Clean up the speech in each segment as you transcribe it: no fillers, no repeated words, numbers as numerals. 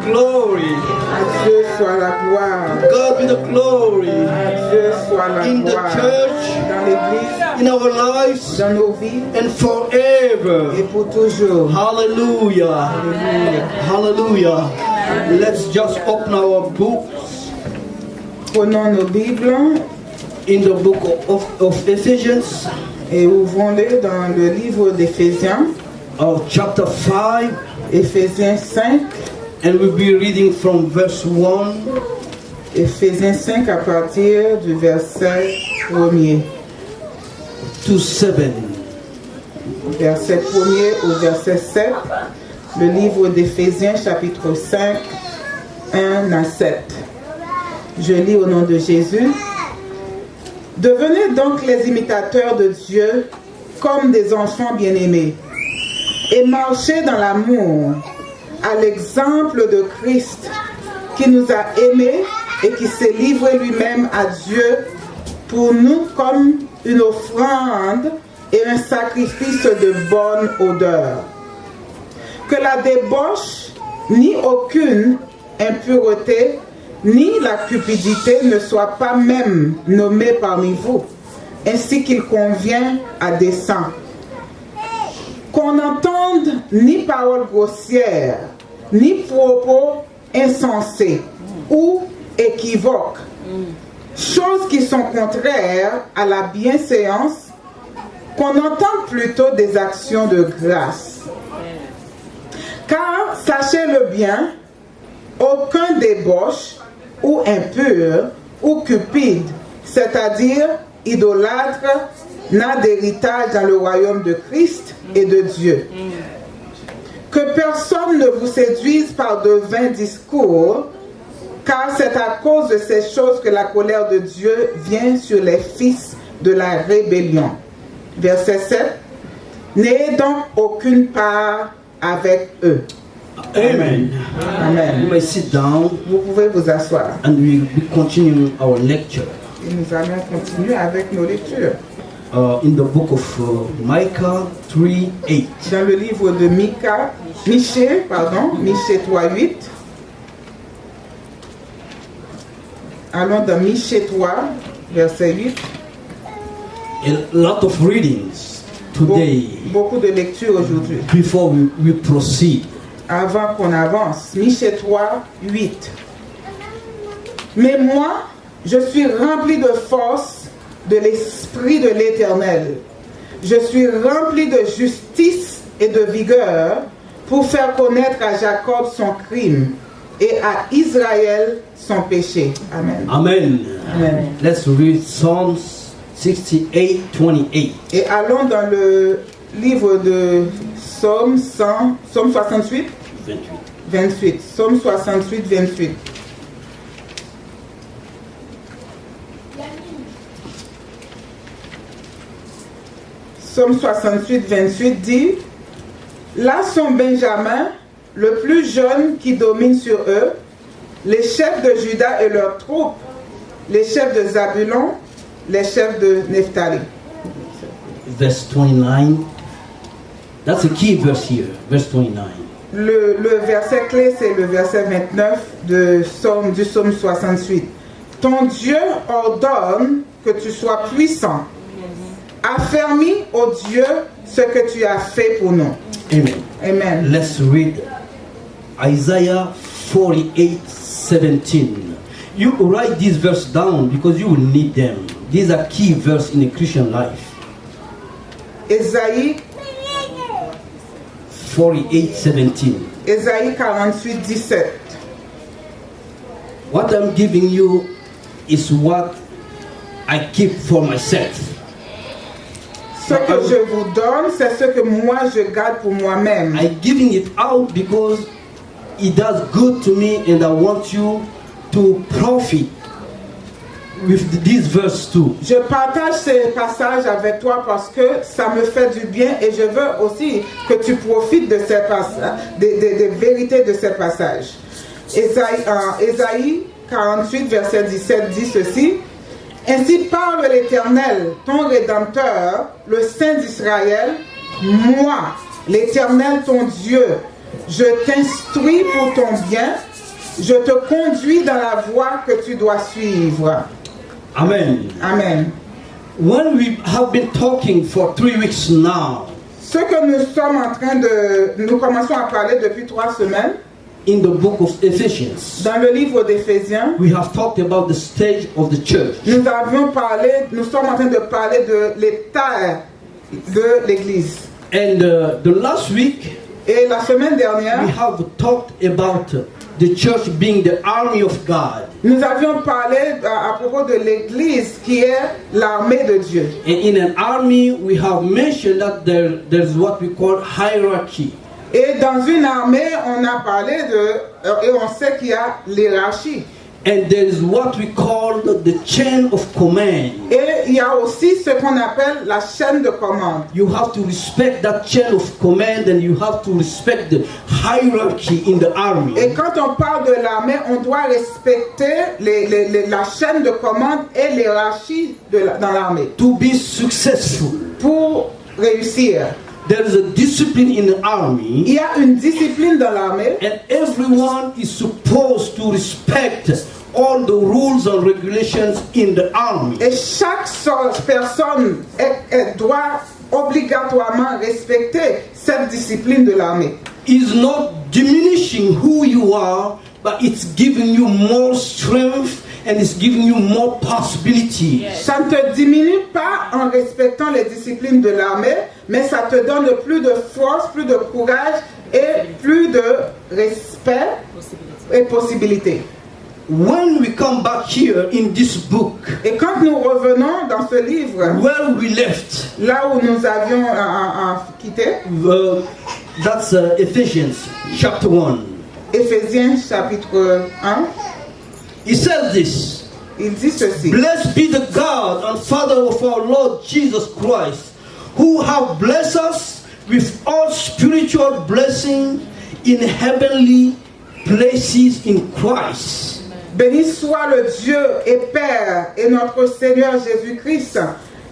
glory. À Dieu soit la gloire. God be the glory. À Dieu soit la In the gloire. church, Dans l'église, in our lives, dans nos vies and forever. et pour toujours. Hallelujah. Hallelujah. Let's just open our books Prenons nos Bibles in the book of Ephesians, et ouvrons-les dans le livre d'Éphésiens, chapter 5, Éphésiens 5, and we'll be reading from verse 1 Éphésiens 5 à partir du verset 1er. to 7. Verset 1er au verset 7, le livre d'Éphésiens chapitre 5, 1 à 7. Je lis au nom de Jésus. Devenez donc les imitateurs de Dieu comme des enfants bien-aimés et marchez dans l'amour à l'exemple de Christ qui nous a aimés et qui s'est livré lui-même à Dieu pour nous comme une offrande et un sacrifice de bonne odeur. Que la débauche, ni aucune impureté, ni la cupidité ne soient pas même nommées parmi vous, ainsi qu'il convient à des saints. Qu'on n'entende ni paroles grossières, ni propos insensés ou équivoques, choses qui sont contraires à la bienséance, qu'on entende plutôt des actions de grâce. Car, sachez-le bien, aucun débauche ou impur ou cupide, c'est-à-dire idolâtre, n'a d'héritage dans le royaume de Christ et de Dieu. Que personne ne vous séduise par de vains discours, car c'est à cause de ces choses que la colère de Dieu vient sur les fils de la rébellion. Verset 7. N'ayez donc aucune part avec eux. Amen. Amen. You may sit down Vous pouvez vous asseoir. and we continue our lecture Et nous allons continuer avec nos lectures. in the book of Micah 3:8. Dans le livre de Michée 3:8. Allons dans Michée 3, verset 8. A lot of readings today Beaucoup de lectures aujourd'hui. before we proceed. Avant qu'on avance, Michée 3, 8. Mais moi, je suis rempli de force de l'Esprit de l'Éternel. Je suis rempli de justice et de vigueur pour faire connaître à Jacob son crime et à Israël son péché. Amen. Amen. Amen. Let's read Psalms 68:28. Et allons dans le livre de Psaume 68, 28. Psaume 68, 28. Psaume 68, 28 dit: là sont Benjamin, le plus jeune qui domine sur eux, les chefs de Juda et leurs troupes, les chefs de Zabulon, les chefs de Nephtali. Verse 29. That's a key verse here. Verse 29. Le verset clé, c'est le verset 29 du psaume 68. Ton Dieu ordonne que tu sois puissant. Affermis, ô Dieu, ce que tu as fait pour nous. Amen. Amen. Let's read Isaiah 48:17. You write this verse down because you will need them. These are key verses in a Christian life. Ésaïe 48:17. Ésaïe 48, 17. What I'm giving you is what I keep for myself. Ce que je vous donne, c'est ce que moi je garde pour moi-même. I'm giving it out because it does good to me and I want you to profit with this verse too. Je partage ces passages avec toi parce que ça me fait du bien et je veux aussi que tu profites de ces passages, des vérités de ces passages. Ésaïe 48, verset 17 dit ceci: ainsi parle l'Éternel, ton Rédempteur, le Saint d'Israël, moi, l'Éternel ton Dieu, je t'instruis pour ton bien, Je te conduis dans la voie que tu dois suivre. Amen. Amen. When we have been talking for 3 weeks now Ce que nous sommes en train de... Nous commençons à parler depuis 3 semaines in the book of Ephesians, dans le livre d'Éphésiens. we have talked about the stage of the church. Nous sommes en train de parler de l'état de l'Église. And the last week, Et la semaine dernière, we have talked about the church being the army of God. nous avions parlé à propos de l'Église qui est l'armée de Dieu. And in an army, we have mentioned that there's what we call hierarchy. Et dans une armée, on a parlé et on sait qu'il y a l'hiérarchie. And there is what we call the chain of command. Et il y a aussi ce qu'on appelle la chaîne de commande. You have to respect that chain of command, and you have to respect the hierarchy in the army. Et quand on parle de l'armée, on doit respecter la chaîne de commande et l'hiérarchie dans l'armée. To be successful, Pour réussir, there is a discipline in the il army, y a une discipline dans l'armée. and everyone is supposed to respect all the rules and regulations in the army. Et chaque personne doit obligatoirement respecter cette discipline de l'armée. It's not diminishing who you are, but it's giving you more strength and it's giving you more possibility. Ça ne te diminue pas en respectant les disciplines de l'armée, mais ça te donne plus de force, plus de courage et plus de respect et possibilités. When we come back here in this book, Et quand nous revenons dans ce livre, where we left, là où nous avions quitté, that's Ephesians chapter 1. Éphésiens chapitre 1, It says this: il dit ceci. Blessed be the God and Father of our Lord Jesus Christ, who have blessed us with all spiritual blessing in heavenly places in Christ. Béni soit le Dieu et Père et notre Seigneur Jésus-Christ,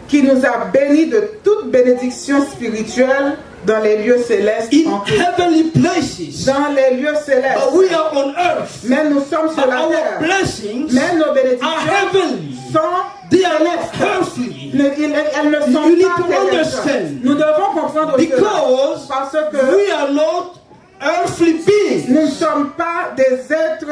qui nous a bénis de toute bénédiction spirituelle dans les lieux célestes In en Christ. heavenly places. Dans les lieux célestes. But we are on earth. Mais nous sommes sur But la our terre. blessings Mais nos are bénédictions heavenly. sont They are not célestes. earthly. Elles ne sont You need pas to terrestres. understand. Nous devons comprendre Because cela. Parce que we are not earthly beings. nous ne sommes pas des êtres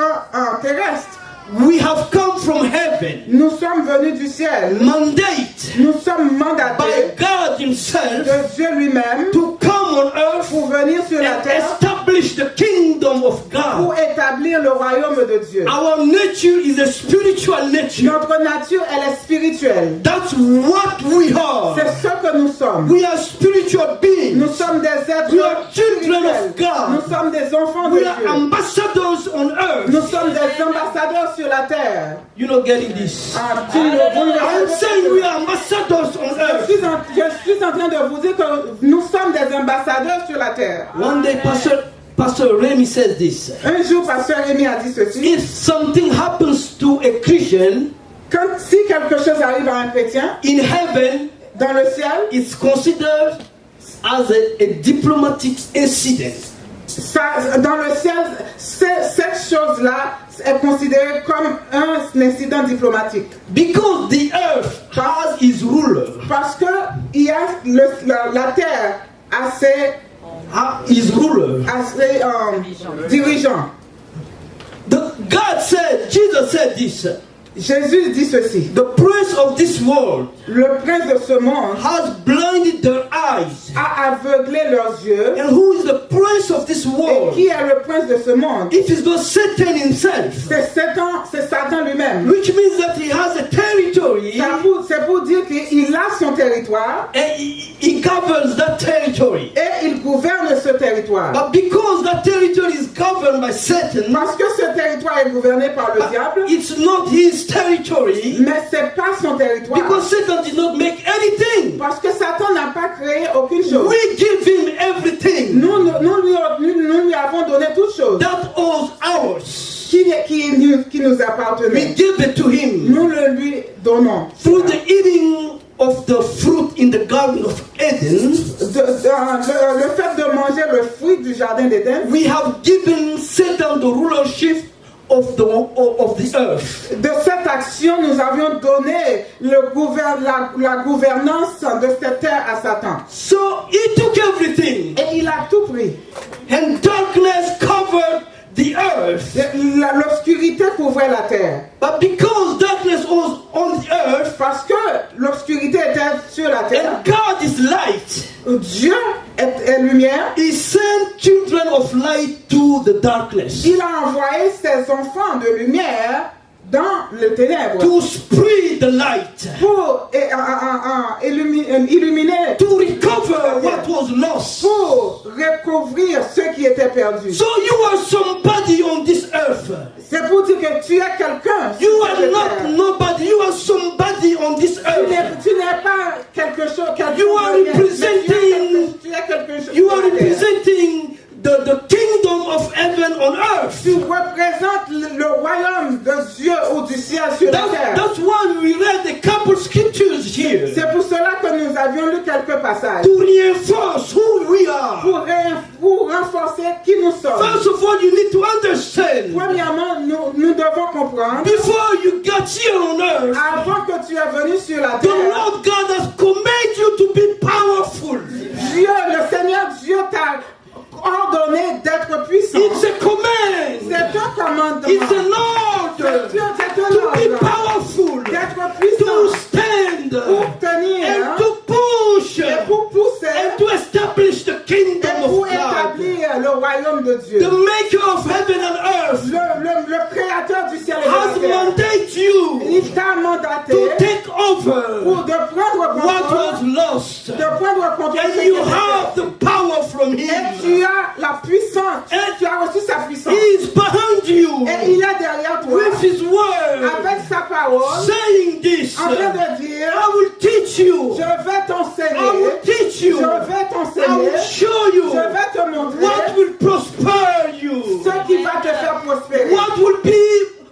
terrestres. We have come from heaven. Nous sommes venus du ciel. Mandate Nous sommes by mandatés God Himself de Dieu lui-même to come on earth pour venir sur la and terre establish the kingdom of pour God. établir le royaume de Dieu. Our nature is a spiritual nature. Notre nature, elle est spirituelle. That's what we are. C'est ce que nous sommes. We are spiritual beings. Nous sommes des êtres We are children of spirituels. God. Nous sommes des enfants de We are Dieu. ambassadors on earth. Nous sommes des ambassadeurs sur la terre. You're not getting this. I'm saying we Je are ambassadors on earth. suis en train de vous dire que nous sommes des ambassadeurs sur la terre. One day, Pastor Remy says this: Un jour, Pasteur Rémi a dit ceci. if something happens to a Christian Si quelque chose arrive à un chrétien, in heaven, dans le ciel, it's considered as a diplomatic incident. dans le ciel, cette chose-là est considérée comme un incident diplomatique. Because the earth has its ruler, Parce que il y a la terre a ses dirigeants. Jesus said this: Jésus dit ceci. the prince of this world Le prince de ce monde has blinded their eyes. a aveuglé leurs yeux. And who is the prince of this Et world? qui est le prince de ce monde? It is not Satan himself, C'est Satan lui-même. which means that he has a territory C'est pour dire qu'il a son territoire and he governs that territory. et il gouverne ce territoire. But because that territory is governed by Satan, Parce que ce territoire est gouverné par le diable, it's not his territory, mais c'est pas son territoire. because Satan did not make anything. Parce que Satan n'a pas créé aucune chose. We give him everything Nous lui avons donné toutes choses that was ours. qui nous We appartenaient. give it to him Nous le lui donnons. through the eating of the fruit in the Garden of Eden. Le fait de manger le fruit du jardin d'Éden, We have given Satan the rulership of the earth. De cette action, nous avions donné la gouvernance de cette terre à Satan. So he took everything. Et il a tout pris. And darkness covered the earth. L'obscurité couvrait la terre. But because darkness was on the earth, Parce que l'obscurité était sur la terre, and God is light, Dieu est lumière. he sent children of light to the darkness Il a envoyé ses enfants de lumière dans le ténèbre to spread the light, pour illuminer, to recover what was lost. pour recouvrir ce qui était perdu. So you are somebody on this earth. C'est pour dire que tu es quelqu'un. You sur are cette not terre. nobody. You are somebody on this earth. Tu n'es pas quelque chose. You are representing. Tu es quelque chose. You are sur la terre. representing the kingdom of heaven on earth. Tu représentes le royaume de Dieu ou du ciel sur la terre. That's why we read a couple scriptures here C'est pour cela que nous avions lu quelques passages. to reinforce who we are. Pour renforcer qui nous sommes. First of all, you need to understand. Premièrement, nous devons comprendre. Before you got here on earth, Avant que tu es venu sur la the terre, Lord God has commanded you to be powerful. Dieu, le Seigneur Dieu t'a ordonné d'être puissant. It's a command. C'est un commandement. It's an order C'est un to be ordre powerful, d'être to puissant stand, pour tenir and to push, et pour pousser and to establish the et kingdom pour of God. établir le royaume de Dieu. The maker of heaven and earth Le créateur du ciel et de has la terre, mandated you il t'a mandaté to take over pour de prendre what was contrôle, lost. de prendre contrôle de And ce you qui était have the power from Et him. tu as la puissance, Et tu as reçu sa puissance. He is behind you Et il est derrière toi, with his word, avec sa parole, saying this. en train de dire, I will teach you. je vais I will t'enseigner, teach je you. vais I t'enseigner, will show you je vais te what montrer will prosper you. ce qui va te faire prospérer, What will be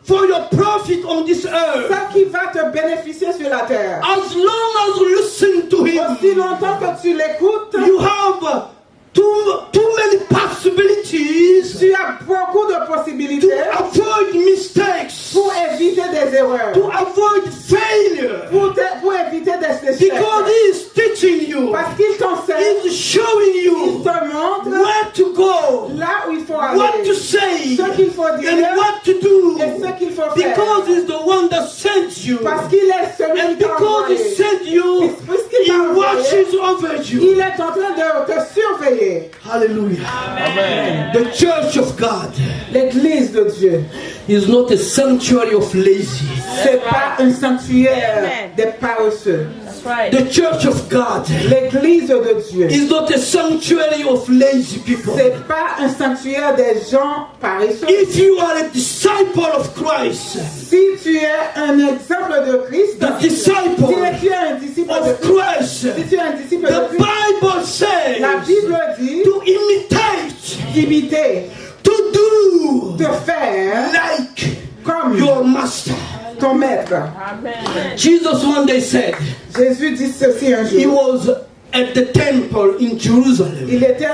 for your profit on this earth. ce qui va te bénéficier sur la terre. As long as you listen to Aussi him, longtemps que tu l'écoutes, you have too many possibilities tu as beaucoup de to possibilités avoid mistakes, pour éviter des erreurs, to avoid failure, pour éviter des échecs. because he is teaching you, Parce qu'il t'enseigne, he is showing il you te montre where to go, là où il faut aller, what to say, ce qu'il faut dire and what to do, et ce qu'il faut faire. because he's the one that sent you, Parce qu'il est celui and qui t'a because he envoyé. sent you, Puisqu'il he t'a envoyé, watches over you. il est en train de te surveiller. Hallelujah. Amen. The church of God L'église de Dieu, is not a sanctuary of lazy. c'est pas un sanctuaire des paresseux. That's right. The church of God L'église de Dieu, is not a sanctuary of lazy people. c'est pas un sanctuaire des gens paresseux. If you are a disciple of Christ, Si tu es un exemple de Christ, the disciple si tu es un disciple de of Christ, Christ, si tu es un disciple de the Christ, Bible la says Bible dit to imitate, d'imiter, to do de faire like comme your master. ton maître. Amen. Jesus one day said Jésus dit ceci un he jour. was at the temple in Jerusalem. Il était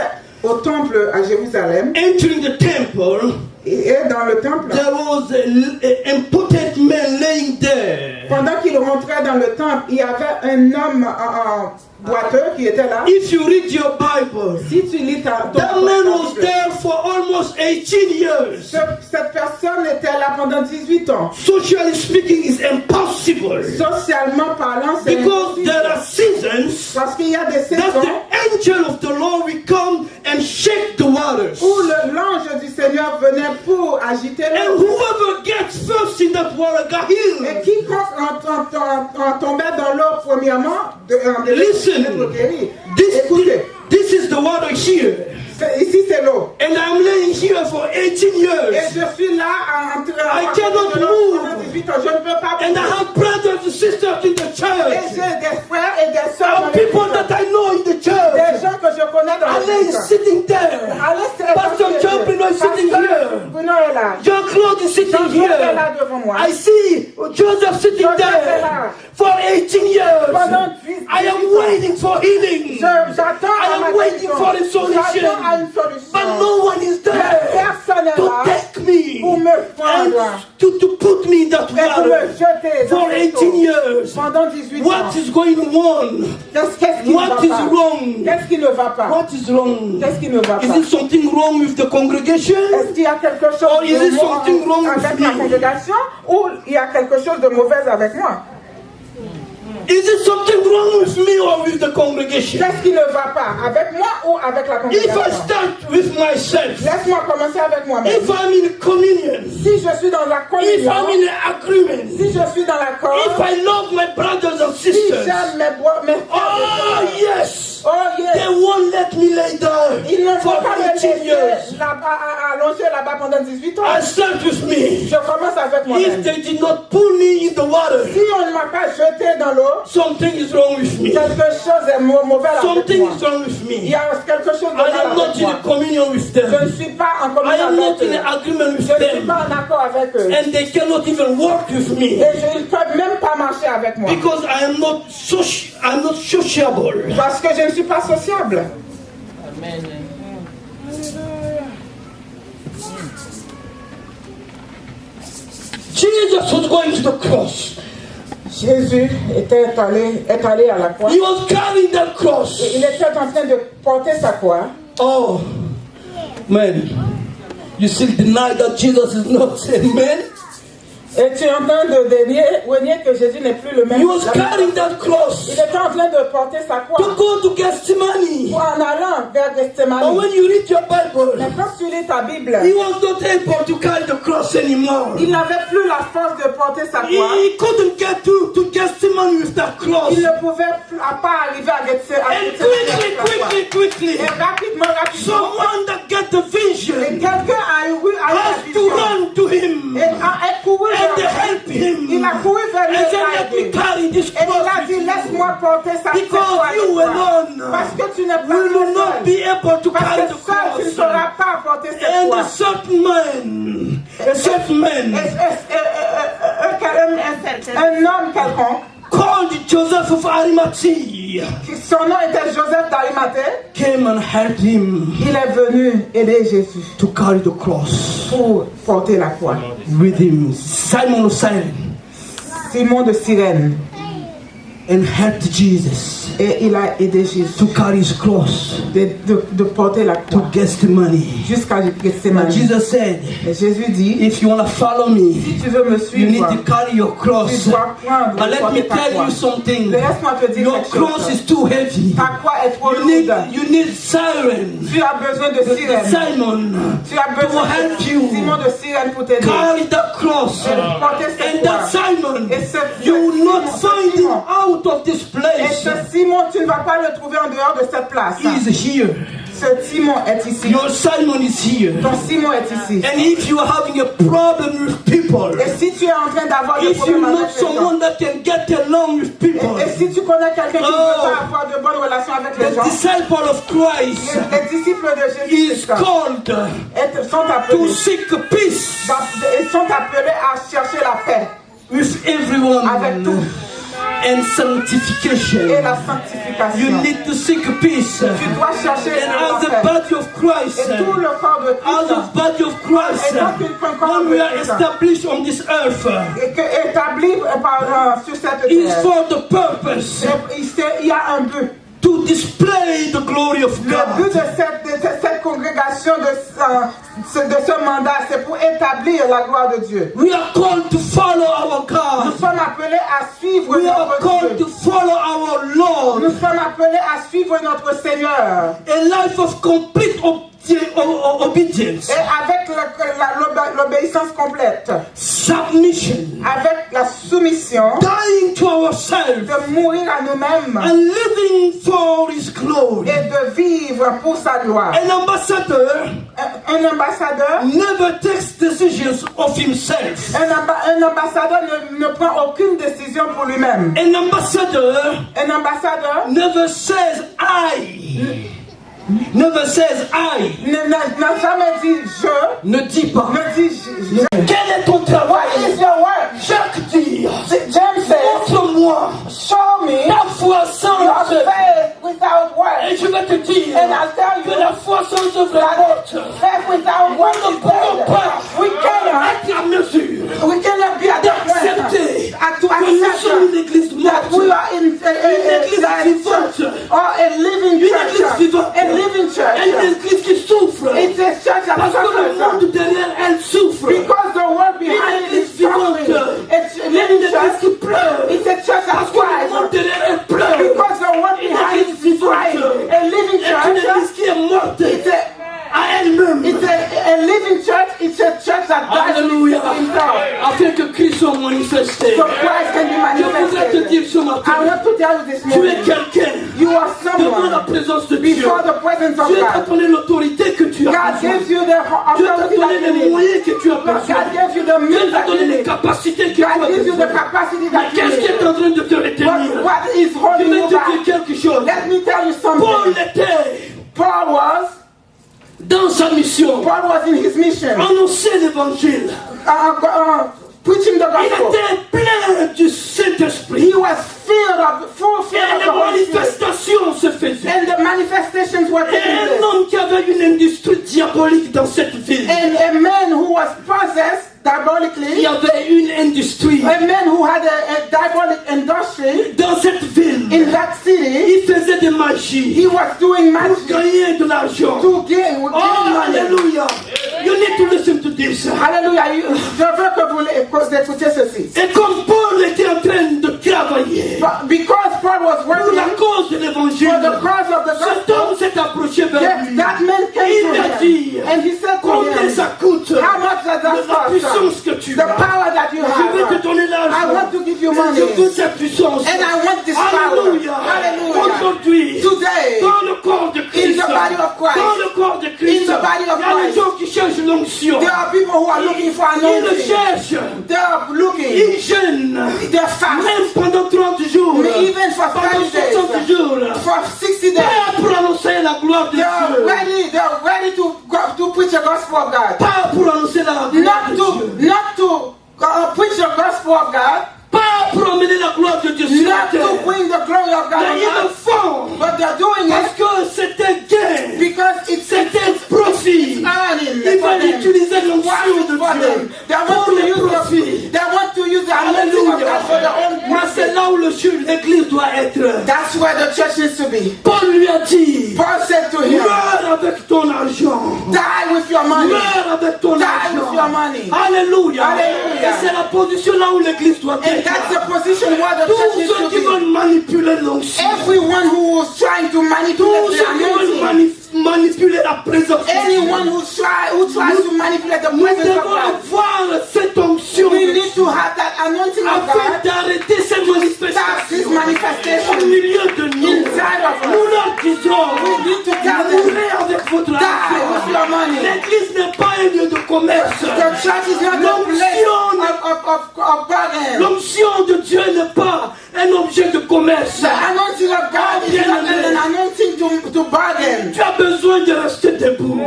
au temple à Jérusalem Entering the temple, et dans le temple, there was an impotent man laying there. pendant qu'il rentrait dans le temple, il y avait un homme boiteux qui était là. If you read your Bible, Si tu lis ton that man was Bible, there for almost 18 years. cette personne était là pendant 18 ans. Socially speaking, it's impossible. Socialement parlant, c'est Because impossible. there are seasons Parce qu'il y a des that saisons the angel of the Lord will come and shake the waters. où l'ange du Seigneur venait pour agiter And l'eau. whoever gets first in that water got Et healed. quiconque en tombait dans l'eau premièrement, Listen, guéri. this, Écoutez, this is the water here. ici c'est l'eau. And I'm laying here for 18 Et years. je suis là I cannot move. pendant 18 ans. Je ne peux pas And I bouger. have brothers and sisters in the Et church. j'ai des frères et des sœurs dans And people l'église. that I know in the Des church. gens que je connais dans Ale is l'église. sitting there. Pastor John Bruno is sitting here. Bruno est là. John Claude is sitting Jean-Claude est here. là devant moi. I see Joseph sitting Joseph est there. là. For For 18 years, Pendant 18 I am waiting for healing. J'attends I am waiting for a solution. J'attends à une solution. But no one is there Personne n'est to là take me pour me prendre and to put me in that et pour me water. jeter dans For cette 18 eau. years, Pendant 18 ans. what is going on? Qu'est-ce qui ne What va is pas? wrong? Qu'est-ce qui ne va pas? What is wrong? Qu'est-ce qui ne va Is pas? it something wrong with the congregation? Est-ce qu'il y a quelque chose Or is it de something wrong mauvais with avec la me? congrégation ou il y a quelque chose de mauvais avec moi? Is it something wrong with me or with the congregation? Qu'est-ce qui ne va pas? Avec moi ou avec la If congrégation? I start with myself, Laisse-moi commencer avec moi-même. if I'm in communion, Si je suis dans la if communion, I'm in agreement, si je suis dans l'accord, if I love my brothers and si sisters, j'aime mes frères oh et sœurs, yes, oh they yes, won't let me lay down ils ne for vont pas me 18 years. laisser allonger là-bas pendant 18 ans. I start with me. Je commence avec If moi-même. they did not pull me in the water, Si on ne m'a pas jeté dans l'eau, something is wrong with me. quelque chose est mauvais avec Something moi. is wrong with Il y me. a quelque chose de I mal am not avec in moi. a communion with Je ne them. suis pas en I communion am not avec in eux. agreement with Je ne suis them. pas en accord avec eux. And they cannot even work with me. Et ils ne peuvent même pas marcher avec moi. Because I am not I'm not sociable. Parce que je ne suis pas sociable. Jesus was going to the cross. Jésus est allé à la croix. He was carrying that cross. Il était en train de porter sa croix. Oh, man. You still deny that Jesus is not a man? Et tu es en train de renier que Jésus n'est plus le même. He was carrying that cross Il était en train de porter sa croix. to go to Gethsemane. En allant vers But Gethsemane. when you read your Bible, Mais quand tu lis ta Bible, he was not able to carry the cross anymore. il n'avait plus la force de porter sa croix. He couldn't get to Gethsemane with that cross. Il ne pouvait pas arriver à Gethsemane. And quickly, Et rapidement, someone that get the et vision quelqu'un a eu la has to vision. run to him Et a couru and vers help him. Il a couru vers lui And et say, l'a let me aidé. carry this Et il cross a with dit, you. laisse-moi porter sa Because croix avec you toi. alone Parce que tu n'es pas will tout not seul. be able to Parce carry que the seul, tu ne cross. sauras pas porter cette And croix. a certain man Un homme quelconque, called Joseph of Arimathea son nom était Joseph d'Arimathée, came and helped him il est venu aider Jésus to carry the cross pour porter la croix. with him. Simon of Cyrene Simon de Cyrène, and helped Jesus et il a aidé Jésus to carry his cross de porter la to croix Gethsemane. jusqu'à And Gethsemane. Jesus said, Et Jésus dit, if you want to follow me, si tu veux me you need suivre, to carry your tu cross. dois prendre But et let me porter ta tell croix. you something. Laisse-moi te dire Your quelque cross chose. is too heavy. Ta croix est trop You need, lourde. you need Siren, Tu as besoin de Cyrène. Simon, Tu as to besoin help de you Simon de Cyrène pour t'aider. carry that cross. Et porter cette And that croix. Simon, Et ce you will not Simon, find him Simon. out of this Et place. ce Simon, tu ne vas pas le trouver en dehors de cette place. He is here. Ce Simon est ici. Your Simon is here. Ton Simon est ici. And if you are having a problem with people, Et si tu es en train d'avoir des if you problèmes know avec les gens, someone that can get along with people, et si tu connais quelqu'un qui ne Oh. veut pas avoir de bonnes relations avec les the gens, disciple of Christ les disciples de is Jésus called sont to appelés, seek peace ils sont appelés à chercher la paix with everyone avec tout and sanctification. et la You sanctification. need to seek peace. Tu dois chercher And la as the paix. body of Christ, Et tout le corps de as Christ, the body of Christ, when we are established on this earth, et que établi sur cette is terre, for the purpose il y a un but. to display the glory of Le but God. de cette congrégation, de ce mandat, c'est pour établir la gloire de Dieu. We are called to follow our Nous God. sommes appelés à suivre We are notre called Dieu. to follow our Lord. Nous sommes appelés à suivre notre Seigneur. A life of complete obedience, Et avec l'obéissance complète, submission, avec la soumission, dying to ourselves, de mourir à nous-mêmes and living for His glory. et de vivre pour sa gloire. An ambassador Un ambassadeur, never takes decisions of himself. un ambassadeur ne prend aucune décision pour lui-même. An ambassador Un ambassadeur never says I. Never says I. n'a jamais dit je, Ne dis pas. ne dit je. Quel est ton travail? What is your work? Jacques dit. James says, Montre-moi Montre-moi Show me ta foi sans your œuvre. faith without Et works. je vais te dire And I'll tell que you la foi sans œuvre est morte. faith without works Nous ne is pouvons dead. pas We cannot être à mesure be at the point d'accepter to que nous sommes une accept église that we morte. are in église a vivante. church or a living Une church. église vivante. A living Une church. église qui souffre. It's a church that Parce que le suffers. monde derrière elle souffre. Because the world behind it is suffering. It's a Une living église church. qui pleure. It's a church that Parce que le monde cries. derrière elle pleure. Because the world behind it is crying. A living C'est une church. église qui est morte It's à elle-même. a living church. It's a church that dies Alléluia. to himself. Afin que Christ soit manifesté. So Christ can be Je voudrais te manifested. dire ce I matin, want to tell you this tu es morning. quelqu'un You are devant la someone présence de Dieu. before the presence of Dieu t'a God. donné l'autorité que tu as God besoin. gives you the Dieu t'a authority donné that you les need. moyens que tu as besoin. God gives you the Dieu means t'a that donné you les need. capacités que tu as God gives you the besoin. capacity Mais that you qu'est-ce qui est need. en train de te retenir? What is Je holding vais you te dire back? quelque chose. Let me tell you Paul something. était Paul was dans sa mission, in his mission, annoncer l'évangile. preaching the Il gospel. était plein du Saint-Esprit. He was full Et of les the Holy Spirit. manifestations se faisaient. And the manifestations were Et taking un place. homme qui avait une industrie diabolique dans cette ville. And a man who was possessed Il diabolically, y avait une industrie a man who had a diabolic industry dans cette ville. in that city, Il faisait des magies he was doing pour magic gagner de l'argent. to gain Oh, money. alléluia. You need to listen to this. Hallelujah. Je veux que vous écoutiez ceci. Et comme Paul était en train de travailler But because Paul was pour la working cause de l'évangile, for the cause of the cet gospel, homme s'est approché vers lui. that man came Il to m'a him dit, and he said to combien him, ça coûte how much does that la cost? puissance que tu The as? power that you Je vais te have. donner I l'argent. want to give you Je money. veux cette puissance. And I want this power. Alléluia. Hallelujah. Aujourd'hui, Today, dans le corps de Christ, in the body of Christ, dans le corps de Christ, in the body of il y a des Christ, gens qui cherchent l'onction. there are people who are looking for Ils le anointing. cherchent. They are looking. Ils jeûnent. They're fast. Même pendant 30 jours. Even for Pendant 30 days. 60 jours. For 60 days. Pas pour annoncer la gloire de Dieu. They're ready to preach the gospel of God. Pas pour annoncer la gloire de Dieu. Not to preach the gospel of God. Pas pour emmener la gloire de Dieu sur la Not terre. to bring the glory of God Mais ils on le earth. font. But they're doing Parce it que c'était gain. because it's C'était profit. earning Ils for veulent them. utiliser l'onction de For Dieu. them. They want Pour to les use profits. the anointing of God for their own Mais c'est profit. là où l'église doit être. That's where the church needs to be. Paul lui a dit, Paul said to him, meurs avec ton argent. die with your money. Meurs avec ton Die argent. with your money. Alléluia. Alléluia. Et c'est la position là où l'église doit And être. that's the position where the Tous church needs ceux to qui be. veulent manipuler l'onction. Everyone who is trying to Tous manipulate ceux the qui veulent anointing. manipuler la présence. Anyone who tries to manipulate the Nous presence of devons God. avoir cette onction We need to have that anointing of afin God. d'arrêter ces Start this manifestations au manifestation milieu de nous. inside of us. Nous leur disons, We need to tell them, mourrez avec votre die with argent. your money. L'église n'est pas un lieu de commerce. The church is not a place of bargain. L'onction de Dieu n'est pas un objet de commerce. The anointing of God is not an anointing to bargain. Tu as besoin de rester debout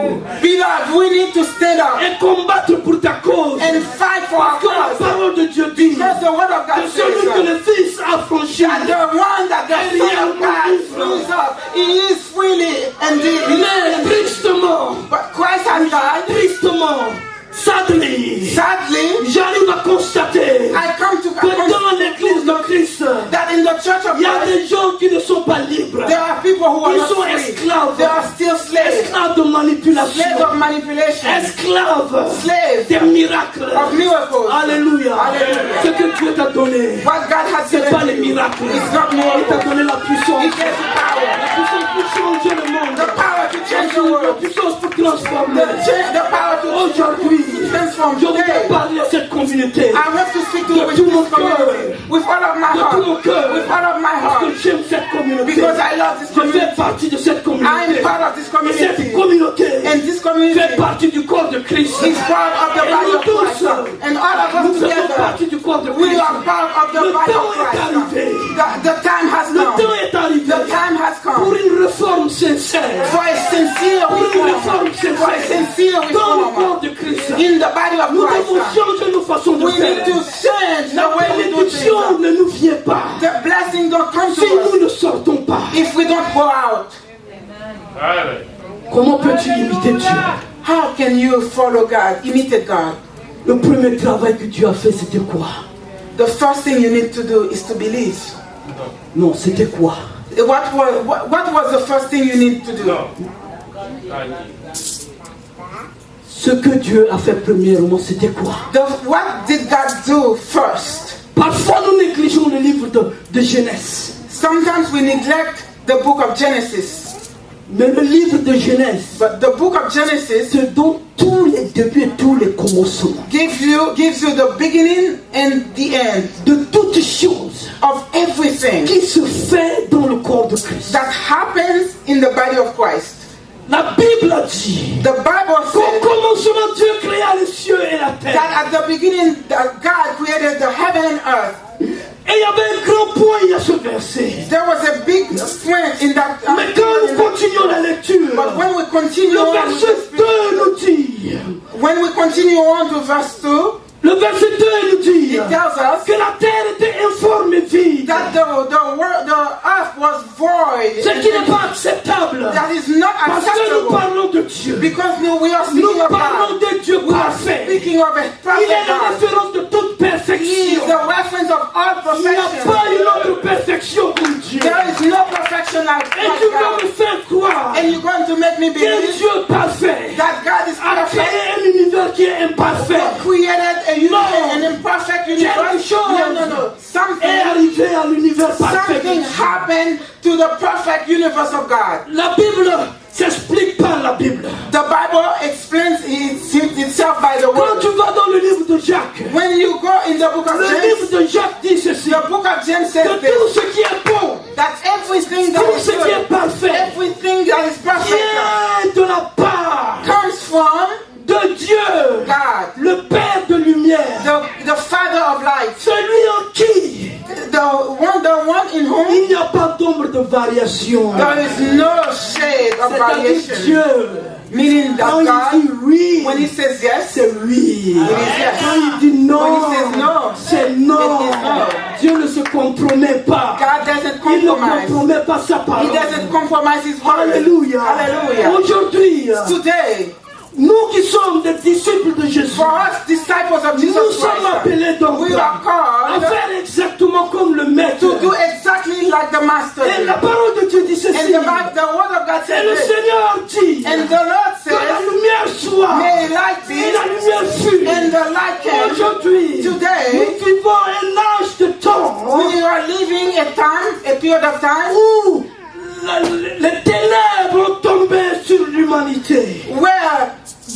Beloved, we need to stand up et combattre pour ta cause. and fight for our Que la cause. parole de Dieu dit Because the word of que God celui que says le Fils a franchi, that the one that the Son of God frees up, he is freely indeed. mais tristement, But Christ has died. tristement, sadly, Sadly, j'arrive à constater I come to que dans l'église de Christ, that in the church of il y a Christ, des gens qui ne sont pas libres. there are people who are Ils not sont free. esclaves. They are still slaves. Esclaves de manipulation. Slaves of manipulation. Esclaves Slaves des miracles. of miracles. Alléluia. Alléluia. Ce que Dieu t'a donné, What God has c'est given pas to les you, miracles. it's not Il t'a miracles. donné la puissance. He gave you power. La puissance pour changer le monde. The power to change the La world. puissance pour transformer. The power to Aujourd'hui, transform je voudrais today. parler à cette communauté. I want to speak to De you with tout mon this community. With all of my De tout mon heart. cœur. With all of my Parce heart. que j'aime cette communauté. Because I love this Je fais community. partie de cette communauté. I'm part of this Et community. cette communauté And this community fait partie du corps de Christ. is part of the Et body nous of Christ. tous, And all of us nous faisons together, partie du corps de we Christ. are part of the Le body temps of est Christ. arrivé. The time has Le come. temps est arrivé The time has pour come une réforme sincère. for a sincere Pour une reform. réforme For a sincère sincere dans le reform corps de Christ. in the body body of Nous devons Christ. changer nos façons de We need to faire. change La the way we do bénédiction things. ne nous vient pas The blessing don't come si to us nous ne sortons pas. if we don't go out. Comment peux-tu imiter Dieu? How can you follow God, imitate God? Le premier travail que Dieu a fait, c'était quoi? The first thing you need to do is to believe. Non, c'était quoi? What was the first thing you need to do? Ce que Dieu a fait premièrement, c'était quoi? What did God do first? Parfois, nous négligeons le livre de Genèse. Sometimes we neglect the book of Genesis. Mais le livre de Genèse, But the book of Genesis te donne tous les débuts et tous les commencements gives you the beginning and the end de toutes choses of everything qui se fait dans le corps de Christ. that happens in the body of Christ. La Bible a dit The Bible qu'au says commencement, Dieu créa les cieux et la terre. that at the beginning God created the heaven and earth. Et il y avait un grand point à ce verset. There was a big point in that. Mais quand nous continuons la lecture, But when we continue le on, verset 2 nous dit, when we continue on to verse 2, le verset 2 nous dit it tells us que la terre était informe et vide. that the earth was void. Ce qui n'est pas acceptable. That is not Parce que nous acceptable parlons de Dieu. because we are Nous speaking of parlons God. de Dieu We are parfait. speaking of a Il perfect est la God. référence de toute He is perfection. the reference of all Il n'y a perfection. pas une autre perfection comme Dieu. There is no perfection like Et tu vas God. me faire croire And you're going to make me qu'un believe Dieu parfait that God is a créé perfect. un univers qui est imparfait. God created an imperfect universe. Quelque chose No. est Something arrivé à l'univers parfait. Something happened to the perfect universe of God. La Bible s'explique par la Bible. The Bible explains itself by the Quand word. tu vas dans le livre de Jacques, When you go in the book of le James, livre de Jacques dit ceci, the book of James que says tout this, ce qui est bon, that everything that tout is ce qui est good, parfait, everything that is perfect vient de la part comes from de Dieu, God, le Père de lumière, the Father of light, celui en qui the one in whom il n'y a pas d'ombre de variation. there is no shade of C'est-à-dire variation. Dieu, Meaning that quand il God, dit oui, when He says yes, c'est oui. yes. Quand il dit non, When he says no, c'est non. it is no. Dieu ne se compromet pas. God doesn't Il ne compromise. compromet pas sa He parole. doesn't compromise His word. Alléluia. Hallelujah. Aujourd'hui, Today, nous qui sommes des disciples de Jésus, for us, disciples of nous Jesus sommes Christ, appelés donc we are à called faire exactement comme le maître. to do exactly like the Master Et did. la parole de Dieu dit ceci. And the word of God Et says le this. Seigneur dit And the Lord que la says, lumière soit. may light be, Et la lumière fut. and the light came. Aujourd'hui, Today, nous vivons un âge de temps we are living a period of time où les ténèbres ont tombé sur l'humanité. where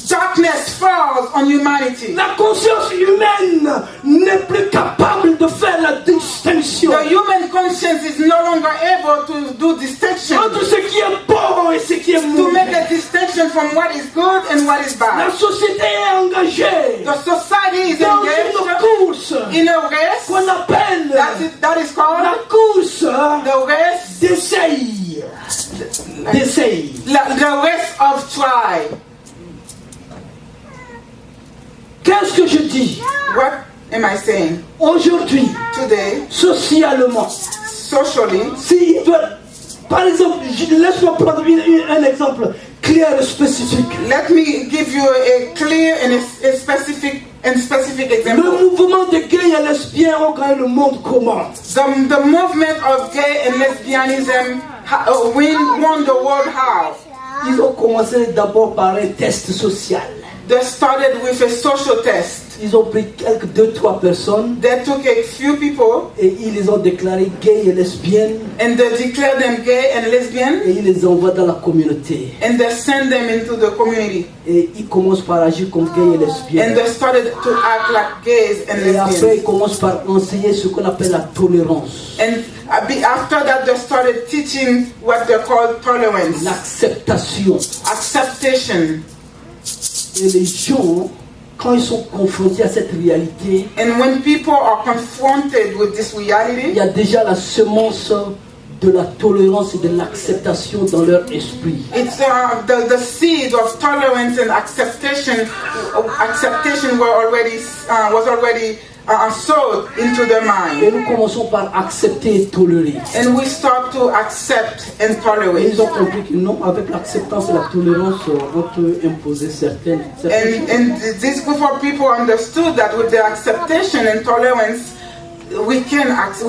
darkness falls on humanity. La conscience humaine n'est plus capable de faire la distinction The human conscience is no longer able to do distinction, entre ce qui est bon et ce qui est to make mauvais. a distinction from what is good and what is La bad. société est engagée The society is dans une engaged course in a race qu'on appelle that is called la course the race, d'essai. D'essai. the race of try. Qu'est-ce que je dis? What am I saying? Aujourd'hui, Today, socialement, socially, s'ils veulent, par exemple, laisse-moi prendre un exemple clair et spécifique. let me give you a clear and a specific Le example. mouvement des gays et lesbiens ont gagné le monde comment? The movement of gay and lesbianism won the world how? Ils ont commencé d'abord par un test social. They started with a social test. Ils ont pris quelques 2-3 personnes They took a few people et ils les ont déclarés gays et lesbiennes and they declared them gay and lesbian et ils les envoient dans la communauté. and they sent them into the community. Et ils commencent par agir comme gays et And lesbiennes. they started to act like gays and Et après, lesbians. ils commencent par enseigner ce qu'on appelle la tolérance, And after that, they started teaching what they call tolerance, l'acceptation. acceptation. Et les gens, quand ils sont confrontés à cette réalité, And when people are confronted with this il reality, y a déjà la semence de la tolérance et de l'acceptation dans leur esprit. It's the seed of tolerance and acceptation was already sowed into their Et mind. nous commençons par accepter et tolérer. And we start to accept and Et tolerate. ils ont compris que non, avec l'acceptance et la tolérance, on peut imposer certaines choses. And this group of people understood that with the acceptation and tolerance, we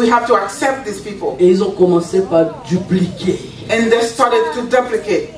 have to accept these people. Et ils ont commencé par dupliquer. And they started to duplicate.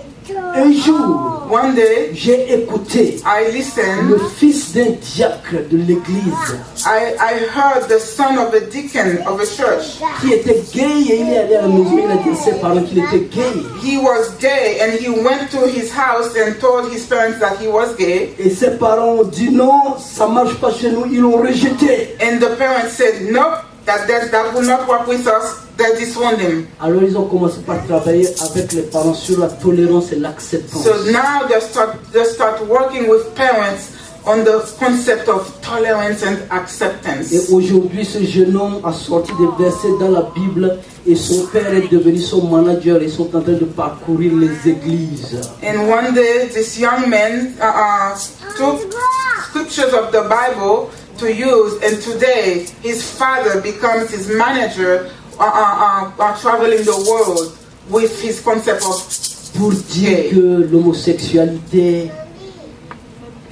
Un jour, One day, j'ai écouté I le listened. fils d'un diacre de l'église I heard the son of a deacon of a church. qui était gay et il est allé à la maison, il a dit à ses parents qu'il était gay. He was gay and he went to his house and told his parents that he was gay. Et ses parents ont dit non, ça marche pas chez nous, ils l'ont rejeté. And the parents said, nope, that will not work with us. They disowned him. Alors ils ont commencé par travailler avec les parents sur la tolérance et l'acceptance. So now they start working with parents on the concept of tolerance and acceptance. Et aujourd'hui, ce jeune homme a sorti des versets dans la Bible et son père est devenu son manager. Ils sont en train de parcourir les églises. And one day, this young man took scriptures of the Bible to use, and today his father becomes his manager, traveling the world with his concept of Pour dire que l'homosexualité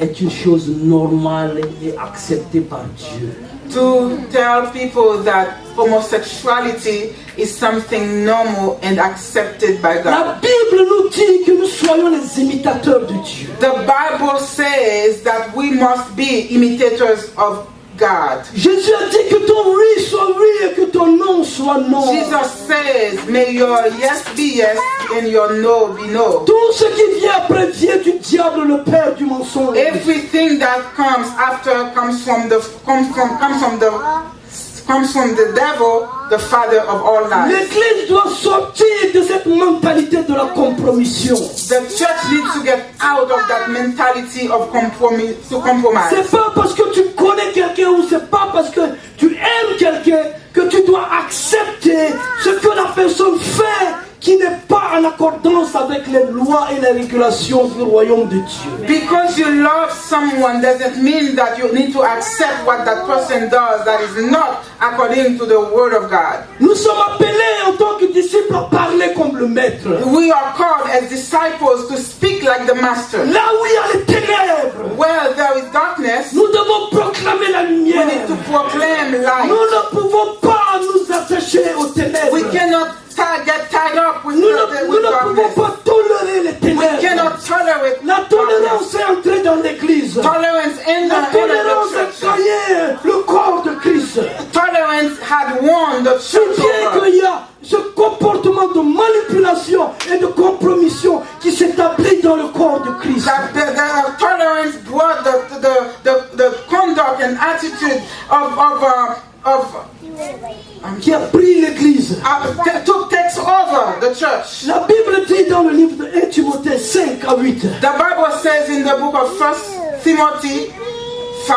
est une chose normale et acceptée par Dieu. to tell people that homosexuality is something normal and accepted by God. La Bible nous dit que nous soyons les imitateurs de Dieu. The Bible says that we must be imitators of God. Jésus a dit que ton oui soit oui et que ton non soit non. Jesus says, may your yes be yes and your no be no. Tout ce qui vient après vient du diable, le père du mensonge. Everything that comes after comes from the devil, the father of all lies. L'Église doit sortir de cette mentalité de la compromission. The church needs to get out of that mentality of compromise. C'est pas parce que tu connais quelqu'un ou c'est pas parce que tu aimes quelqu'un que tu dois accepter ce que la personne fait qui n'est pas en accordance avec les lois et les régulations du royaume de Dieu. Because you love someone doesn't mean that you need to accept what that person does that is not according to the word of God. Nous sommes appelés en tant que disciples à parler comme le maître. We are called as disciples to speak like the master. Là où il y a les ténèbres, Where there is darkness, nous devons proclamer la we lumière. need to proclaim light. Nous ne pouvons pas nous attacher aux ténèbres. We cannot get tied up with Nous ne pouvons darkness. pas tolérer les We ténèbres. cannot tolerate La darkness. tolérance est entrée dans l'église. Tolerance in La the tolérance a church. gagné le corps de Christ. Tolerance had won the Si church bien over. qu'il y a ce comportement de manipulation et de compromission qui s'établit dans le corps de Christ. That the tolerance brought the conduct and attitude Qui a pris l'église. takes over the church. La Bible dit dans le livre de 1 Timothée 5 à 8. The Bible says in the book of 1 Timothy 5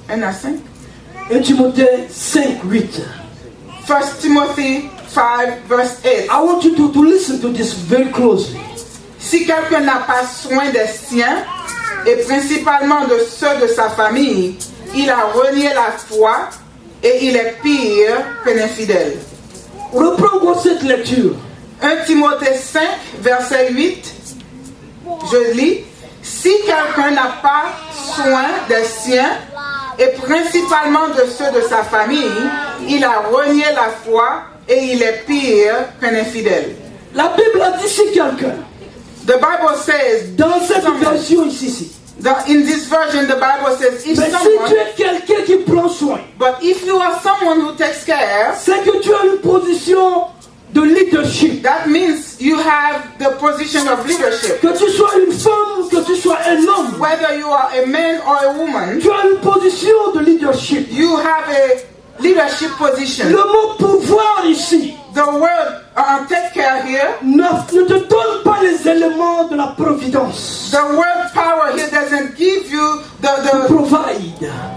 and I think 1 Timothée 5, 8. 1 Timothy 5 verse 8. I want you to listen to this very closely. Si quelqu'un n'a pas soin des siens, et principalement de ceux de sa famille, il a renié la foi et il est pire qu'un infidèle. Reprends cette lecture. 1 Timothée 5, verset 8, je lis, si quelqu'un n'a pas soin des siens, et principalement de ceux de sa famille, il a renié la foi et il est pire qu'un infidèle. La Bible a dit si quelqu'un, The Bible says, dans cette someone, version ici, in this version, the Bible says, if mais si someone, tu es quelqu'un qui prend soin, but if you are someone who takes care, c'est que tu as une position de leadership. that means you have the position of leadership. Que tu sois une femme, que tu sois un homme, Whether you are a man or a woman, tu as une position de leadership. you have a leadership position. Le mot pouvoir ici the word take care here, ne te donne pas les éléments de la providence. the word power here doesn't give you the Provide,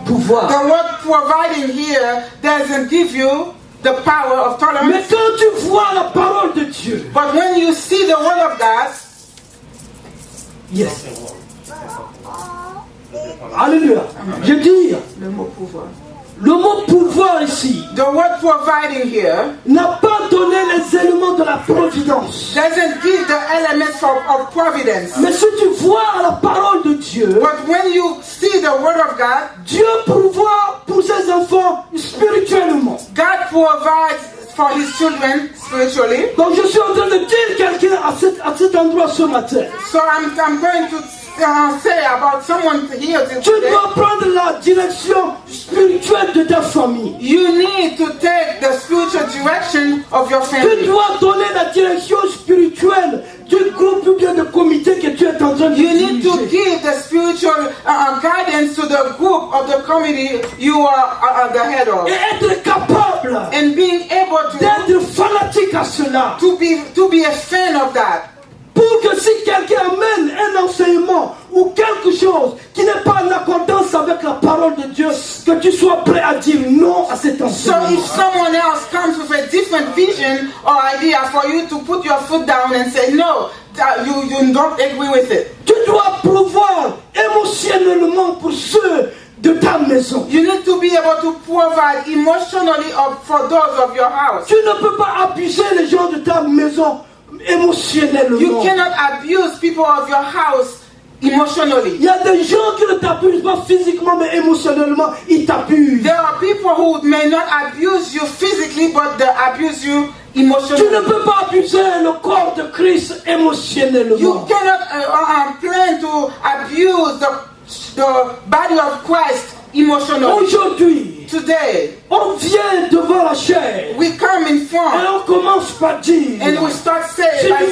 pouvoir. word providing here doesn't give you the power of Mais tolerance. quand tu vois la parole de Dieu, But when you see the word of God, yes. Alléluia. Je dis, le mot pouvoir, le mot pouvoir ici the word providing here n'a pas donné les éléments de la providence. doesn't give the elements of providence. Mais si tu vois la parole de Dieu, But when you see the word of God, Dieu pourvoit pour ses enfants spirituellement. God provides for his children spiritually. Donc je suis en train de dire quelqu'un à cet endroit ce matin. So I'm going to say about someone here Tu today. dois prendre la direction spirituelle de ta famille. You need to take the spiritual direction of your Tu family. dois donner la direction spirituelle du groupe ou bien de comité que tu es en train de You need to diriger. give the spiritual guidance to the group of the committee you are the head of. Et être capable And being able d'être fanatique à cela. to be a fan of that. Pour que si quelqu'un amène un enseignement ou quelque chose qui n'est pas en accordance avec la parole de Dieu, que tu sois prêt à dire non à cet So enseignement. if someone else comes with a different vision or idea, for you to put your foot down and say no, you don't agree with it. Tu dois pouvoir émotionnellement pour ceux de ta maison. You need to be able to provide emotionally for those of your house. Tu ne peux pas abuser les gens de ta maison émotionnellement. You cannot abuse people of your house emotionally. Il y a des gens qui ne t'abusent pas physiquement mais émotionnellement, ils t'abusent. There are people who may not abuse you physically, but they abuse you Tu ne emotionally. peux pas abuser le corps de Christ You émotionnellement. cannot plan to abuse the body of Christ emotionally. Aujourd'hui, Today, on vient devant la chair we come in et front on commence par dire, and we start si saying, tu by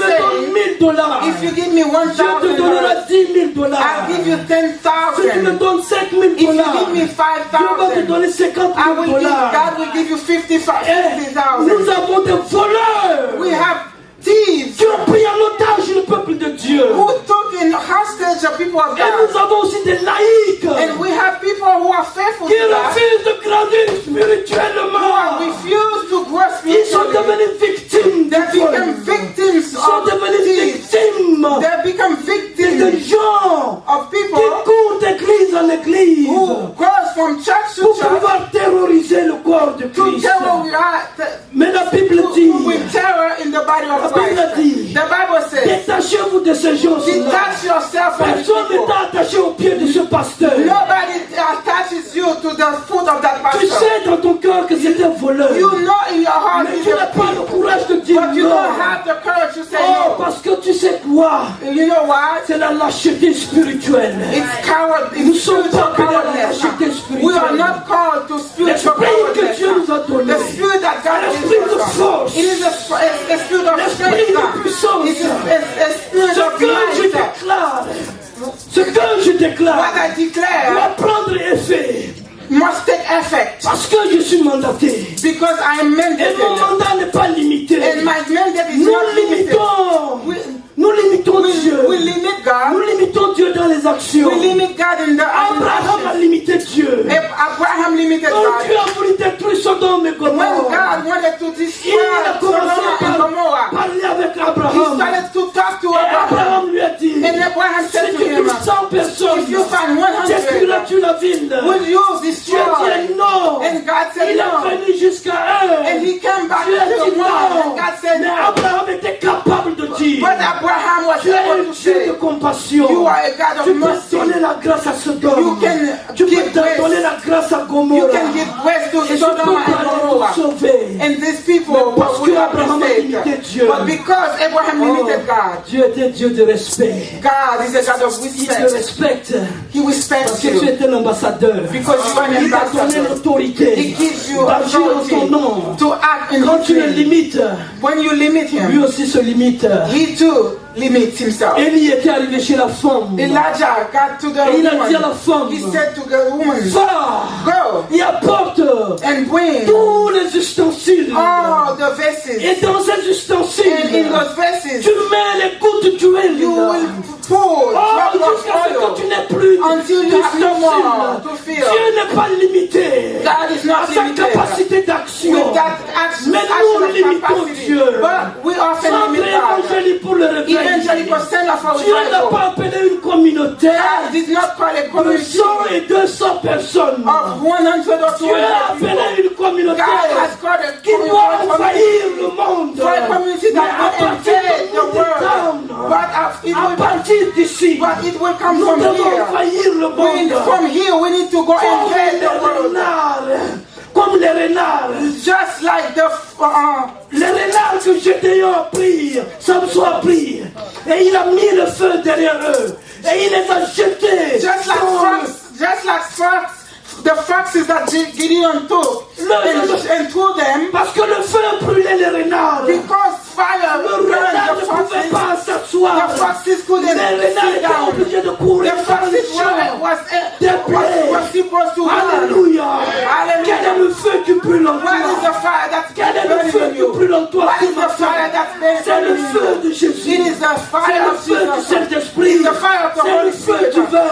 me donnes saying, $1000, if you give me je te $1,000, donnerai $10,000. I'll give you Si tu me 10,000. donnes $5,000, If you give me Dieu va te 5,000, donner $50,000. God will give you Nous 50,000. avons des voleurs We have thieves qui ont pris en otage le peuple de Dieu. who took in hostage the people of Et nous God. avons aussi des laïcs And we have people who are faithful qui to God, refusent de grandir who are spirituellement. refused to grow Ils sont spiritually. devenus victimes They des become voleurs. victims Ils sont of devenus thieves. victimes They become des victims gens of qui people courent d'église en église who goes from church to pour church pouvoir terroriser le corps de to Christ. terrorize, Mais la Bible dit, with terror in the body of la Bible Christ. dit, The Bible says, détachez-vous de ces gens-là. detach yourself from these Personne n'est people. attaché au pied de ce pasteur. Nobody attaches you to the foot of that Tu pastor. sais dans ton cœur que c'est un voleur. You know in your heart Mais he's tu a n'as pas le thief, courage de dire but you non. don't have the courage to say Oh, no. parce que tu sais quoi? You know why? C'est la lâcheté spirituelle. It's coward. Nous It's sommes spiritual pas appelés à la cowardness. lâcheté We are spirituelle. not called to spiritual L'esprit que Dieu nous a cowardness. donné. The spirit that God L'esprit gives de us. force. It is a spirit of L'esprit strength. de puissance. It is a spirit Ce of que je light. déclare, ce que je déclare What I declare doit prendre effet must take effect parce que je suis mandaté. because I am Et mon mandated. mandat n'est pas limité. And my mandate is Nous not limited. nous limitons Dieu. We limit Nous God. limitons Dieu dans les actions. We limit God in the Abraham a actions. limité Dieu. Abraham limited Quand Dieu God. a voulu détruire Sodome et When Gomorrhe, God wanted to destroy il a commencé Sodom and à Gomorrah, parler avec he Abraham. started to talk to Et Abraham. Abraham lui a dit, And Abraham said si to tu him, trouves 100 personnes, if you find 100, détruiras-tu la ville? will you Dieu destroy? dit non. And God said Il est no. venu jusqu'à eux. And he came back Dieu a to dit one, and non. God said Mais no. Abraham était capable de dire, But Abraham was tu es able un to Dieu de say, compassion. you are a God Tu of peux mercy. donner la grâce à Sodome. You can Tu peux give grace. donner la grâce à You Gomorrah. can give grace to Et je peux Sodom and parler pour Gomorrah. sauver. And these people Mais parce will que not be Abraham a saved. limité Dieu. But because Abraham Oh, limited God, Dieu est un Dieu de respect. God is a God of Il te respect. respecte He parce respects que tu you es un ambassadeur. because you are an Il t'a donné ambassador. l'autorité He gives you d'agir en ton authority nom. to act in Quand His tu le name. limites, When you limit lui Him, aussi se limite. He too limits Himself. Élie était arrivé chez la femme. Elijah got to the Et il a dit à la woman. femme, He said to the woman, va, go. et apporte and bring tous les ustensiles. all the vessels. Et dans ces And in ustensiles, those vessels, tu mets les gouttes d'huile. you will pour drop of Jusqu'à ce que oil tu n'aies plus until you have no more to d'ustensiles. fill. Dieu n'est pas limité God is à not sa limited capacité d'action. with that action, Mais nous action limitons capacity. Dieu. But we often Centre limit God. évangélique pour le réveil. Evangelical Center for Dieu n'a Revival. pas appelé une communauté God did not call a community 100 et 200 personnes. of 100 or Dieu a 200 people. appelé une communauté God has called a qui doit community envahir le monde. for a community Mais that à will partir invade de the world. But it à will partir d'ici, But it will come nous from devons here. envahir le monde. From here, we need to go invade the world. Comme les renards. Just like Les renards que Gédéon a pris, Samson a pris, et il a mis le feu derrière eux, et il les a jetés. just like fox, the foxes that Gideon took and threw them, Parce que le feu brûlait les renards. because fire Le burned renard the ne pouvait foxes. pas s'asseoir. The foxes couldn't Les renards sit étaient down. obligés de courir The par les foxes champs. was supposed to run. Alléluia. Quel est le feu qui brûle en What is toi? the fire that's Quel est le burning feu in qui you? brûle en toi? What is the fire that's C'est le burning in feu you? de Jésus. It is the C'est fire le of feu du Jesus. Saint-Esprit. It's the fire of the C'est le Holy feu Spirit. du vin.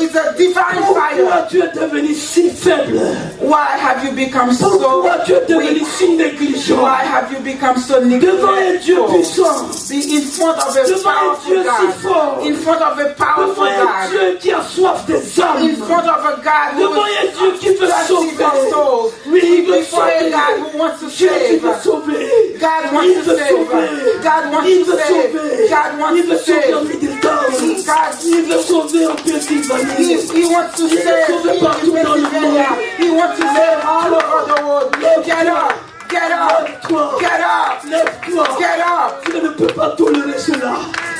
It's a divine Pourquoi fire. tu es devenu si faible? Why have you become so Pourquoi tu es devenu weak? si négligent? Why have you become so Devant un Dieu neglectful? puissant, Be in front of a devant un powerful Dieu si God. fort, In front of a powerful devant un God. Dieu qui a soif des âmes, In front of a God who devant un Dieu qui veut thirsty sauver. for souls. Oui, il veut Before a sauver. God who wants to Dieu qui save. veut sauver. God Il wants to veut save. sauver. God wants Il to veut save. sauver. God wants Il veut to sauver en save. Middletown. God, Il veut sauver en Pennsylvanie. He wants to save sauver partout in dans le Pennsylvania. monde. He wants to save all over the world. Get up. Get up. Lève-toi. Get up. Lève-toi. Get up. Tu ne peux pas tolérer cela.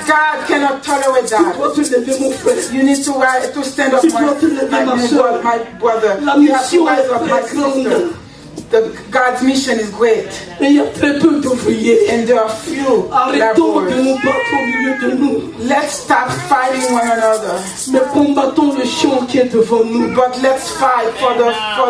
God cannot tolerate Tu that. dois te lever, mon frère. You need to stand up, Tu dois te lever, ma sœur. my brother. La You have to mission rise est up, my très grande. sister. God's mission is great, Et il y a très peu d'ouvriers. and there are few Arrêtons de laborers. nous battre au milieu de nous. Let's stop fighting one another, Mais combattons le champ qui est devant nous. but let's fight for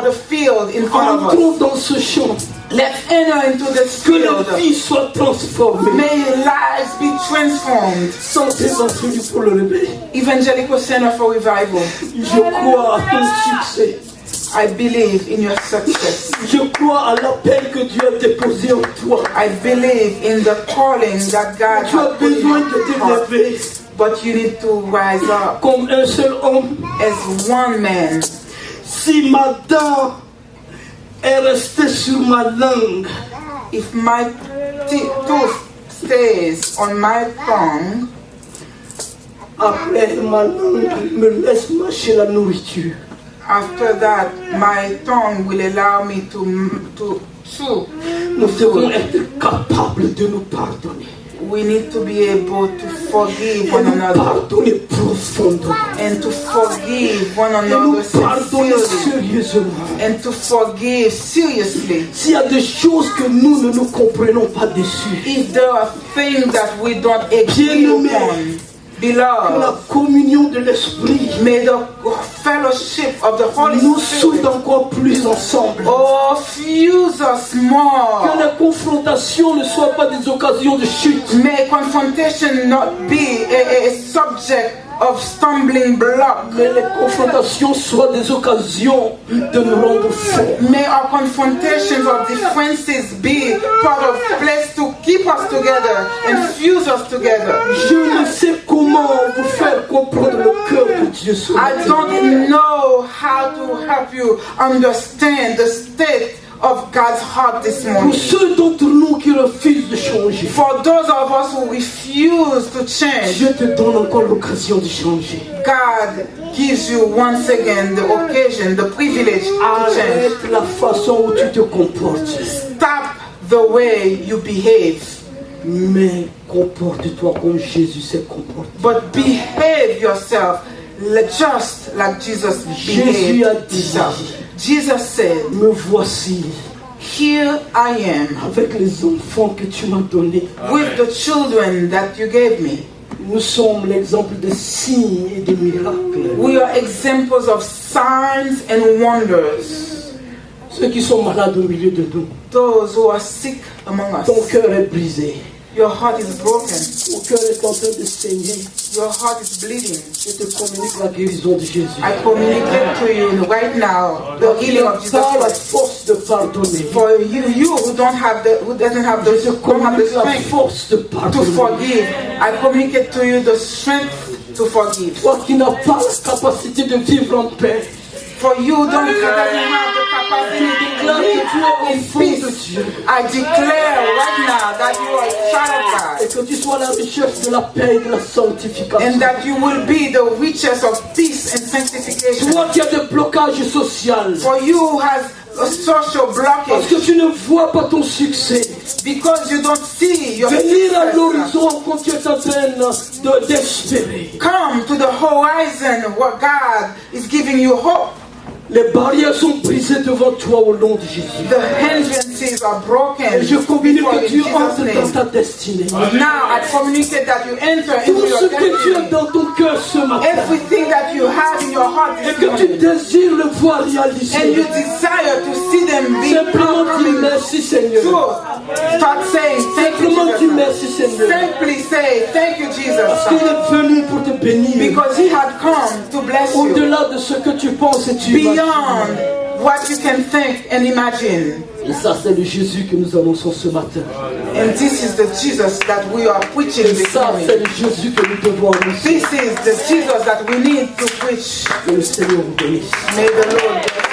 the field in front of us. Entrons dans ce champ. Let's enter into this Que les field. vies soient transformées. May lives be transformed. Santé évangélique pour le réveil. Evangelical Center for Revival. Je crois à ton succès. I believe in your success. Je crois à l'appel que Dieu a déposé en toi. I believe in the calling that God Tu as has put in besoin your de te heart. lever But you need to rise up comme un seul homme. as one man. Si ma dent est restée sur ma langue, If my tooth stays on my tongue, après ma langue me laisse mâcher la nourriture. after that my tongue will allow me to chew. Nous devons être capables de nous pardonner. We need to be able to forgive Et one nous another pardonner profondément. and to forgive one Et nous another pardonner sincerely sérieusement. and to forgive seriously. S'il y a des choses que nous ne nous comprenons pas dessus, If there are things that we don't agree Bien-aimé. upon, que beloved, la communion de l'Esprit may the fellowship of the Holy nous Spirit soude encore plus ensemble. fuse us Que more. les confrontations ne soient pas des occasions de chute. May confrontation not be a subject of stumbling block. Mais les confrontations soient des occasions de nous rendre forts. May our confrontations or differences be part of place to keep us together and fuse us together. Je ne sais comment vous faire comprendre le cœur de Dieu sur la I terre. don't know how to help you understand the state of God's heart this Pour morning. ceux d'entre nous qui refusent de changer, For those of us who refuse to change, Dieu te donne encore l'occasion de changer. God gives you once again the occasion, the privilege to change. Arrête la façon où tu te comportes, Stop the way you behave, mais comporte-toi comme Jésus s'est comporté. but behave yourself just like Jesus Jésus a behaved dit, himself. Jesus said, me voici "Here I am avec les enfants que tu m'as donnés. with the children that you gave me." Nous sommes l'exemple de signes et de miracles. We are examples of signs and wonders. Ceux qui sont malades au milieu de nous, Those who are sick among us. ton cœur est brisé. Your heart is broken. Ton cœur est en train de saigner. Your heart is bleeding. Je te communique la guérison de Jésus. I communicate to you right now the healing of Jesus Par la Christ. force de pardonner. For you who doesn't have the Je te communique la strength force de to pardonner. forgive, I communicate to you the strength to forgive. Toi qui n'as pas la capacité de vivre en paix, For you who doesn't have the capacity to live in peace, I declare right now that you are a child of et God. que tu sois la richesse de la paix et de la sanctification. And that you will be the riches of peace and sanctification. Toi qui as des blocages sociaux, For you who has a social parce que blockage, tu ne vois pas ton succès, because you don't see your venir à success. l'horizon quand tu es en train d'espérer. Come to the horizon where God is giving you hope. Les barrières sont brisées devant toi au nom de Jésus. The hindrances are broken. Et je communique before que in tu Jesus' entres dans name. ta destinée. Now I communicate that you enter Tout into ce your que tu as destiny. dans ton cœur ce matin, Everything that you have in your heart et this que tu morning, désires le voir and you réalisé, desire to see them be simplement dis coming merci Seigneur. true. Start saying thank you, Simplement dis Jesus. merci Seigneur. Simply say thank you, Parce Jesus, qu'il est venu pour te bénir. because He had come to bless you Au-delà de ce que tu penses et tu imagines. beyond what you can think and imagine. Et ça, c'est le Jésus que nous annonçons ce matin. And this is the Jesus that we are preaching Et this ça, morning. c'est le Jésus que nous devons annoncer. This is the Jesus that we need to preach. Que le Seigneur vous bénisse. May the Lord bless